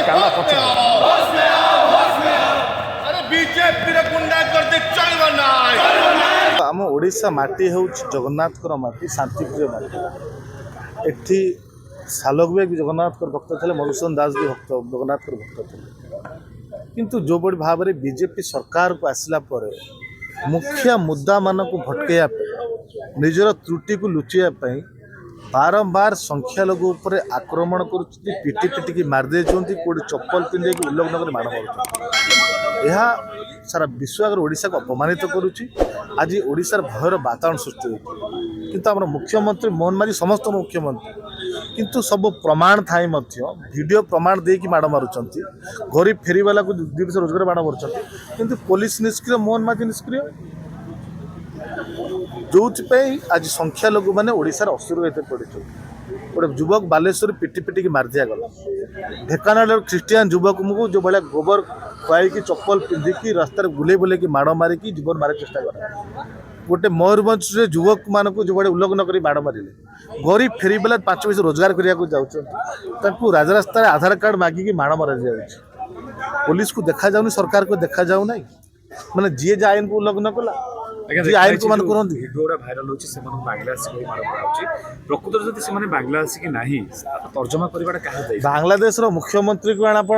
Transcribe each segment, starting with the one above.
काला पछ आम ओडिशा माटी हूँ जगन्नाथ माटी शांतिप्रिय माटी एठी सालगवे भी जगन्नाथ भक्त थे मधुसूदन दास भी भक्त जगन्नाथ भक्त थे किंतु जो बड़ी भाव में बीजेपी सरकार को आसला पर मुख्य मुद्दा मान को भटकैया निजर त्रुटि को लुचाई बारंबार संख्यालघु उपर आक्रमण कर पिटी पिटिकी मारदे कौटे चप्पल पिंधे उल्लंघन कर माड़ मार यह सारा विश्व आगे ओडिशा को अपमानित करुच्ची आज ओडिशार भयर वातावरण सृष्टि होती किंतु आम मुख्यमंत्री मोहन माझी समस्त मुख्यमंत्री किंतु सब प्रमाण थाई वीडियो प्रमाण देकी माड़ मारुंट गरीब फेरीवाला को 2 पैसा रोजगार माड़ मारुंट किंतु पुलिस निष्क्रिय मोहन माझी निष्क्रिय जो आज संख्यालघु मैंने ओडिशार असुर होते पड़े गोटे युवक बालेश्वर पिटी पिटिकी मार दिया गला ढेकानाल ख्रीस्टियान युवक को जो भाया गोबर खुआई चप्पल पिंधिकी रास्तार बुले बुले माड़ मारिकी जीवन मारे चेष्टा करा गोटे मयूरभंज युवक मान जो भाई उल्लंघन कर माड़ मारे गरीब फेरीवाला 5 पैसा रोजगार करने राजरास्तार आधार कार्ड मागिकी माड़ मार पुलिस को देखा जाऊनी सरकार को देखा जाऊ ना माने जी जे आईन को उल्लंघन कला आईन को मान करती भिडियोटा भाइराल होची से मन बांग्लादेश को मार कराउची प्रकृतर जति से माने बांग्लादेश की नाही तर्जमा करिवाटा काहे दे बांग्लादेश रो मुख्यमंत्री को आपण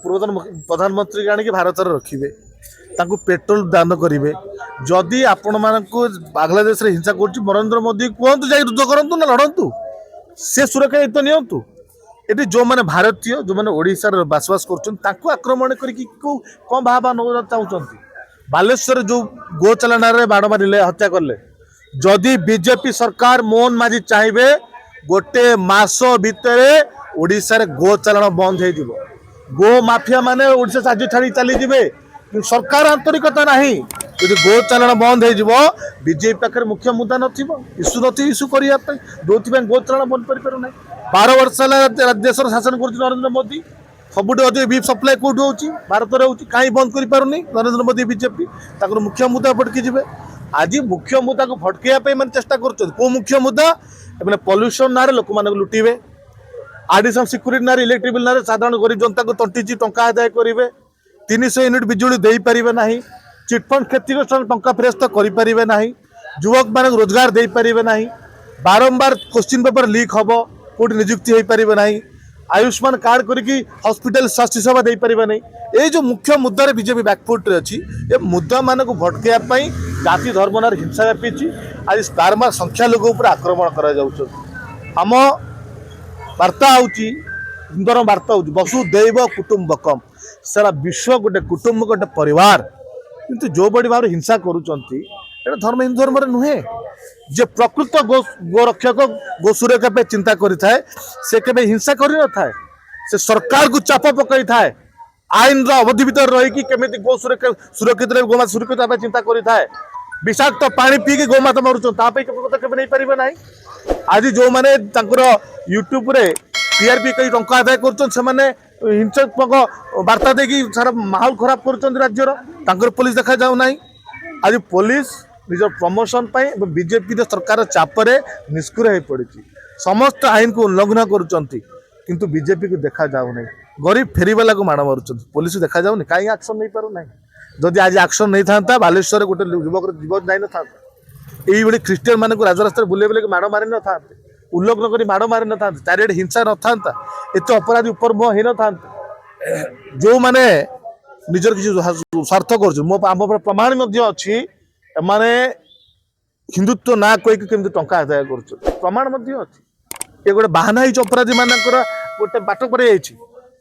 पूर्वतन प्रधानमंत्री को आनिक भारत रे रखिबे तांको पेट्रोल दान करिवे जदि आपण मानकु बांग्लादेश रे हिंसा करछि नरेंद्र मोदी कहंतु जाई युद्ध करंतु ना लड़ंतु से सुरक्षा तो नियंतु एटी जो माने भारतीय जो माने ओडिसा रे बसवास करछन तांको आक्रमण करिकि कोन भाबा न चाहउछंती बालेश्वर जो गोचालन बाड़ मारे हत्या कले जदि बीजेपी सरकार मोहन माझी चाहिए गोटे मास भितर ओडिशा रे गोचालन बंद हो गो माफिया माने ओडिशा आज छाड़ी चली जाए सरकार आंतरिकता नहीं यदि गोचालन बंद हो बीजेपी पाखे मुख्य मुद्दा नसु इश्यू करने जो गोचालन बंद कर 12 वर्ष देश शासन कर नरेंद्र मोदी सबुठ अधिक बीफ सप्लाई कौट हो भारत में होती कहीं बंद कर नरेंद्र मोदी बीजेपी मुख्य मुद्दा भटकी जाए आज मुख्य मुद्दा को भटकैया मैंने चेष्टा कर मुख्य मुद्दा मैंने पल्यूशन ना लोक मान लुटे आडिशनल सिक्यूरीटी ना इलेक्ट्रिक बिल ना साधारण गरीब जनता को तंटी टंका आदाय करेंगे 300 यूनिट बिजुली दे पारे ना चिटफंड क्षतिग्रस्त टंका फेरस्त करें ना युवक मान रोजगार दे पारे ना बारंबार क्वेश्चन पेपर लीक हम कौट निजुक्ति हो पारे ना आयुष्मान कार्ड करके हॉस्पिटल स्वास्थ्य सेवा दे पारे नहीं ये जो मुख्य मुद्दा बीजेपी बैकफुट अच्छी ये मुद्दा मान को भटकैया जाति धर्म नार हिंसा व्यापी आज बारंबार संख्यालघु उपर आक्रमण करम वार्ता सुंदर वार्ता हो वसुदैव कुटुंबकम सारा विश्व गोटे कुटुंब गोटे परिवार किंतु जो बड़ी भाव हिंसा करुँच धर्म हिंदू धर्म नुहे जे प्रकृत गोरक्षक गो सुरक्षा चिंता करें से केबे हिंसा कर से सरकार को चाप पकई थाए आईन अवधि भीतर रही केमी गो सुरक्षित गोमा सुरक्षित चिंता करें विषाक्त पानी पीकी गोमाता मारुचन पदक्षेप नहीं पारे ना आज जो मैंने यूट्यूब रे टीआरपी कई टंका आदाय कर हिंसात्मक वार्ता देकी सारा माहौल खराब कर राज्यर पुलिस देखा जाऊ ना आज पुलिस निज प्रमोशन बीजेपी सरकार चापरे निष्क्रिय हो पड़ी समस्त आईन को उल्लंघन करुँच बीजेपी को देखा जाऊना गरीब फेरीवाला को माड़ मार पुलिस देखा जाऊनी कहीं एक्शन नहीं पार ना जदि आज एक्शन नहीं था बालेश्वर गोटे युवक जीवन जाई ना ये ख्रीस्टियान मान को राजरास्ता बुले बुले माड़ मारी न था उल्लंघन कर माड़ मारी न था चारिड़े हिंसा न था एत अपराधी उपर मुह हो न था जो मैंने निजर किसी स्वार्थ कर प्रमाण अच्छी माने हिंदुत्व ना कहीकि केमती टंका आदाय कर प्रमाण अच्छी ये गोटे बाहाना ही अपराधी मानकर गोटे बाट पर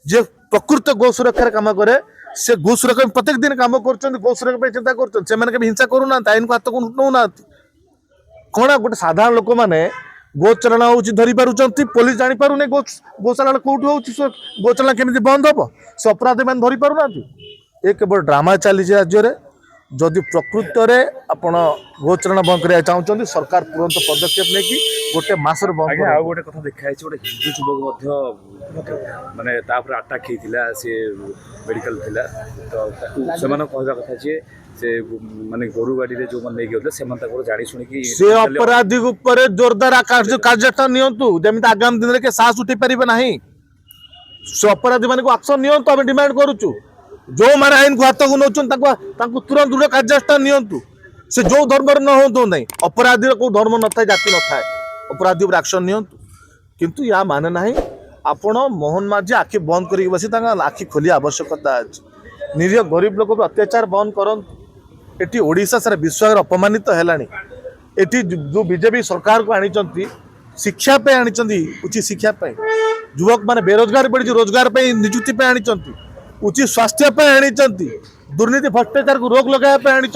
जे प्रकृत गो सुरक्षा काम करे से गो सुरक्षा प्रत्येक दिन काम कर गो सुरक्षा चिंता कर हिंसा करूना आईन को हाथ को उठाऊना कौन गोटे साधारण लोक मैंने गोचालन धरी पार्टी पुलिस जापार गोशाला कौट हो गोचालन केमी बंद हम से अपराधी मैंने धरी पार ये केवल ड्रामा चली राज्य में जदि प्रकृत में आपण गोचारण बंद करने चाहते सरकार तुरंत पदक्षेप नहीं गोटे मसर बंद आ गोटे कथा देखा गोटे हिंदू युवक माने आटाक होता सी मेडिकल थिला तो से कहवा कथा जे से माने गोरु गाड़ी जो मैंने गए से जाणी शुणी से अपराधी ऊपर जोरदार कार्यानुष्ठान नियंतु जमी आगामी दिन में साहस उठे पारे ना से अपराधी मान आक्शन नियंतु आम डिमांड करुचु जो मैंने आईन को हाथ को नौकर तुरंत दृढ़ कार्यानुष्ठान नियंतु से जो धर्म न हो ना अपराधी को धर्म न था जाति न था अपराधी उपर एक्शन नियंतु किंतु या माने ना आपण मोहन माझी आखि बंद कर बसी आखि खोलिया आवश्यकता अच्छी निरीह गरीब लोक अत्याचार बंद करंतु एटी ओडिशा सारा विश्व अपमानित है एटी जो बीजेपी सरकार को आनी शिक्षा पे आनी उचित शिक्षा पे युवक माने बेरोजगार पड़ी रोजगार पे निजुक्ति पे आनी उचित स्वास्थ्य पे आनी दुर्नीति भ्रष्टाचार को रोक लगाया आनी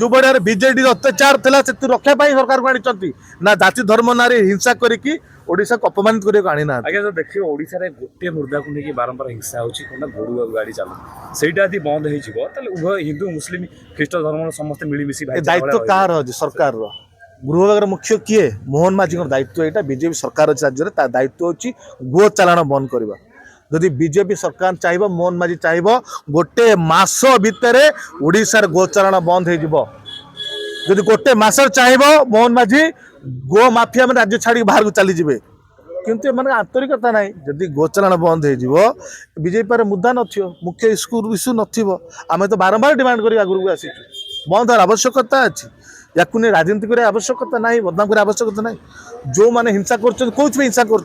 जो बड़े बीजेडी अत्याचार था से रक्षा सरकार को आनी ना जाति धर्म ना हिंसा करके ओडिशा को अपमानित करने आनी ना आगे तो देखिए ओडिशा रे गोटे मुर्दा को लेकिन बारंबार हिंसा होची कोना गोरु गाड़ी चलो सेटा यदि बंद होई जिवो तले उभय हिंदू मुस्लिम ख्रीष्ट धर्म समस्त मिली मिसी भाई दायित्व कार सरकार रो गृह विभाग मुख्य किए मोहन माझी दायित्व यहाँ बीजेपी सरकार अच्छे राज्य दायित्व होची गो चालाण बंद करवा जदि बीजेपी सरकार चाहिए मोहन माझी चाहिए गोटे मास भितर ओडिशार गो चालाण बंद हो जदि गोटे मास चाहिए मोहन माझी गो माफिया मैंने राज्य छाड़ी बाहर को चली जाए किंतु एम आंतरिकता ना जदि गोचालाण बंद हो बीजेपी मुद्दा न मुख्य इश्यू नमें तो बारंबार डिमांड कर आगुक आसीचु बंद हर आवश्यकता अच्छी या राजनीति कर आवश्यकता ना बदनाम कर आवश्यकता ना जो मैंने हिंसा कर कौन हिंसा कर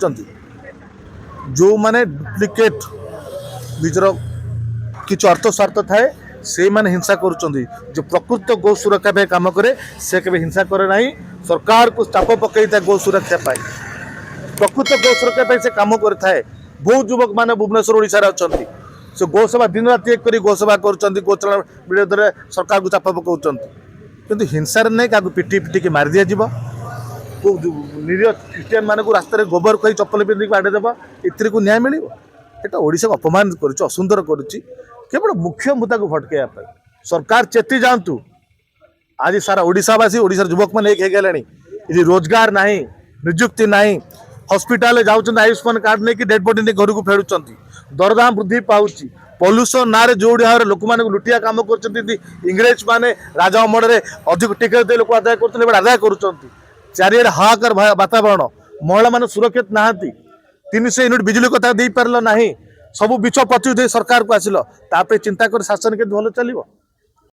जो मैंने डुप्लिकेट निजर किसी अर्थ स्वार्थ थाए से माने हिंसा करुचंदी जो प्रकृत गो सुरक्षा पे काम करे से केबे हिंसा करे नहीं सरकार को चाप पकई था गो सुरक्षा पाई प्रकृत गो सुरक्षा पे से काम करता है बहुत युवक माने भुवनेश्वर ओडिशा रे अछंती से गोसभा दिन रात एक करी गोसभा करुचंदी गोचरण विरोध रे सरकार को चाप पकाउचंती किंतु हिंसा रे नहीं कागु पिटी पिटी के मार दिया जीव निरीह क्रिश्चियन मान को रास्ता गोबर कही चप्पल पिंधिक बाड़े देव एथि को न्याय मिल एटा ओडिशा को अपमान करुच्ची असुंदर करुच्ची केवल मुख्य मुद्दा को भटकाइबा सरकार चेती जातु आज सारा ओडिशावासी ओडिशार युवक मैंने एक गले रोजगार ना निजुक्ति ना हस्पिटाल जाऊँ आयुष्मान कार्ड नहीं कि डेड बॉडी नहीं घर को फेरुंट दरदाम वृद्धि पाँच पल्यूसन ना जो भाव लोक मैंने लुटिया काम कर इंग्रेज माने राजा अमल में अधिक टिकट दे लोक आदाय कर आदाय कर चारिड़े हाहाकार वातावरण महिला मैंने सुरक्षित नहांती 300 यूनिट बिजली कथा दे पार ना सब बिच पचु सरकार को आसिल चिंता कर शासन के भल चलो।